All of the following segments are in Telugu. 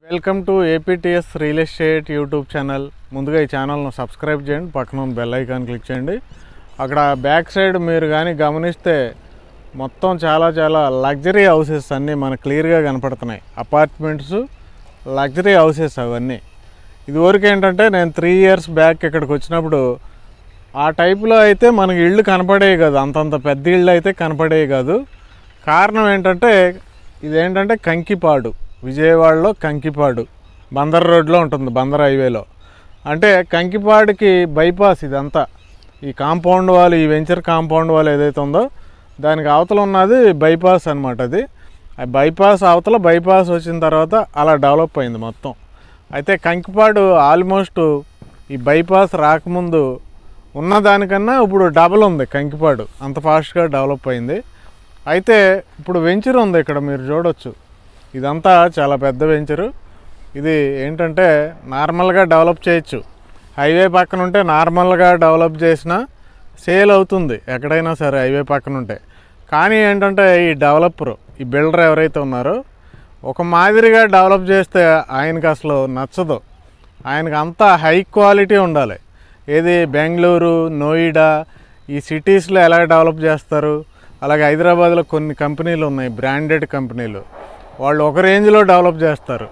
Welcome to APTS real estate YouTube channel. ముందుగా ఈ ఛానల్ను సబ్స్క్రైబ్ చేయండి, పక్కన బెల్ ఐకాన్ క్లిక్ చేయండి. అక్కడ బ్యాక్ సైడ్ మీరు కానీ గమనిస్తే మొత్తం చాలా లగ్జరీ హౌసెస్ అన్నీ మనకు క్లియర్గా కనపడుతున్నాయి. అపార్ట్మెంట్స్, లగ్జరీ హౌసెస్ అవన్నీ. ఇదివరకు ఏంటంటే నేను 3 years బ్యాక్ ఇక్కడికి వచ్చినప్పుడు ఆ టైపులో అయితే మనకి ఇళ్ళు కనపడేవి కాదు, అంతంత పెద్ద ఇళ్ళు అయితే కనపడేవి కాదు. కారణం ఏంటంటే ఇదేంటంటే కంకిపాడు, విజయవాడలో కంకిపాడు బందర్ రోడ్లో ఉంటుంది, బందర్ హైవేలో. అంటే కంకిపాడుకి బైపాస్ ఇదంతా. ఈ కాంపౌండ్ వాల్, ఈ వెంచర్ కాంపౌండ్ వాల్ ఏదైతే ఉందో దానికి అవతల ఉన్నది బైపాస్ అనమాట. అది ఆ బైపాస్ అవతల, బైపాస్ వచ్చిన తర్వాత అలా డెవలప్ అయింది మొత్తం. అయితే కంకిపాడు ఆల్మోస్ట్ ఈ బైపాస్ రాకముందు ఉన్నదానికన్నా ఇప్పుడు డబల్ ఉంది కంకిపాడు, అంత ఫాస్ట్గా డెవలప్ అయింది. అయితే ఇప్పుడు వెంచర్ ఉంది ఇక్కడ, మీరు చూడొచ్చు. ఇదంతా చాలా పెద్ద వెంచరు. ఇది ఏంటంటే నార్మల్గా డెవలప్ చేయొచ్చు, హైవే పక్కన ఉంటే నార్మల్గా డెవలప్ చేసినా సేల్ అవుతుంది ఎక్కడైనా సరే, హైవే పక్కన ఉంటే. కానీ ఏంటంటే ఈ డెవలపరు, ఈ బిల్డర్ ఎవరైతే ఉన్నారో ఒక మాదిరిగా డెవలప్ చేస్తే ఆయనకు అసలు నచ్చదు. ఆయనకు అంతా హై క్వాలిటీ ఉండాలి. ఏది బెంగళూరు, నోయిడా ఈ సిటీస్లో ఎలా డెవలప్ చేస్తారు, అలాగే హైదరాబాద్లో కొన్ని కంపెనీలు ఉన్నాయి, బ్రాండెడ్ కంపెనీలు, వాళ్ళు ఒక రేంజ్లో డెవలప్ చేస్తారు.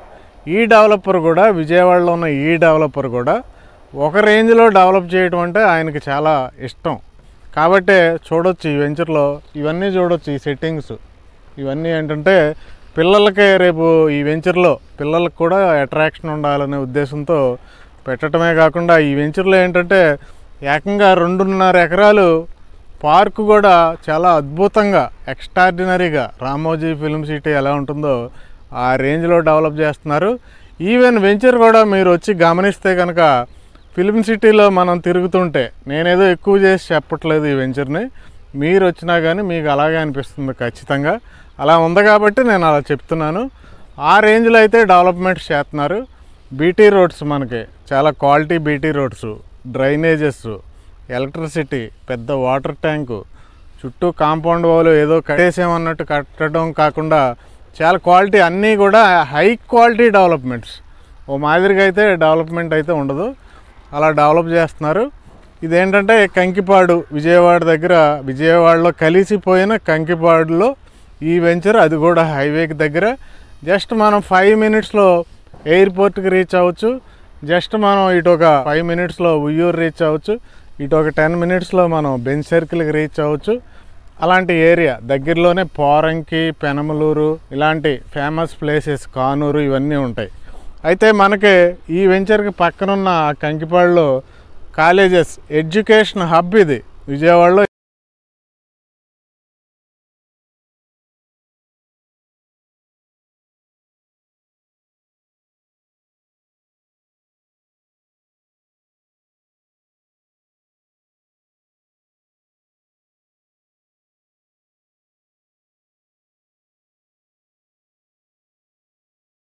ఈ డెవలపర్ కూడా, విజయవాడలో ఉన్న ఈ డెవలపర్ కూడా ఒక రేంజ్లో డెవలప్ చేయడం అంటే ఆయనకి చాలా ఇష్టం. కాబట్టి చూడొచ్చు ఈ వెంచర్లో ఇవన్నీ చూడొచ్చు, ఈ సెట్టింగ్స్ ఇవన్నీ ఏంటంటే పిల్లలకే రేపు ఈ వెంచర్లో పిల్లలకు కూడా అట్రాక్షన్ ఉండాలనే ఉద్దేశంతో పెట్టడమే కాకుండా ఈ వెంచర్లో ఏంటంటే ఏకంగా 2.5 ఎకరాలు పార్కు కూడా చాలా అద్భుతంగా, ఎక్స్ట్రాడినరీగా రామోజీ ఫిల్మ్ సిటీ ఎలా ఉంటుందో ఆ రేంజ్లో డెవలప్ చేస్తున్నారు. ఈవెన్ వెంచర్ కూడా మీరు వచ్చి గమనిస్తే కనుక ఫిల్మ్ సిటీలో మనం తిరుగుతుంటే, నేనేదో ఎక్కువ చేసి చెప్పట్లేదు ఈ వెంచర్ని, మీరు వచ్చినా కానీ మీకు అలాగే అనిపిస్తుంది ఖచ్చితంగా. అలా ఉంది కాబట్టి నేను అలా చెప్తున్నాను. ఆ రేంజ్లో అయితే డెవలప్మెంట్ చేస్తున్నారు. బీటీ రోడ్స్, మనకి చాలా quality BT roads, drainages, electricity, పెద్ద వాటర్ ట్యాంకు, చుట్టూ కాంపౌండ్ వాల్ ఏదో కట్టేసామన్నట్టు కట్టడం కాకుండా చాలా క్వాలిటీ, అన్నీ కూడా హై క్వాలిటీ డెవలప్మెంట్స్. ఓ మాదిరిగా అయితే డెవలప్మెంట్ అయితే ఉండదు, అలా డెవలప్ చేస్తున్నారు. ఇదేంటంటే కంకిపాడు, విజయవాడ దగ్గర, విజయవాడలో కలిసిపోయిన కంకిపాడులో ఈ వెంచర్. అది కూడా హైవేకి దగ్గర. జస్ట్ మనం 5 minutesలో ఎయిర్పోర్ట్కి రీచ్ అవ్వచ్చు. జస్ట్ మనం ఇటు ఒక 5 minutesలో ఉయ్యూరు రీచ్ అవ్వచ్చు. ఇటు ఒక 10 minutesలో మనం బెంచ్ సర్కిల్కి రీచ్ అవ్వచ్చు. అలాంటి ఏరియా దగ్గరలోనే పోరంకి, పెనమలూరు ఇలాంటి ఫేమస్ ప్లేసెస్, కానూరు ఇవన్నీ ఉంటాయి. అయితే మనకి ఈ వెంచర్కి పక్కనున్న కంకిపాడులో కాలేజెస్, ఎడ్యుకేషన్ హబ్ ఇది విజయవాడలో.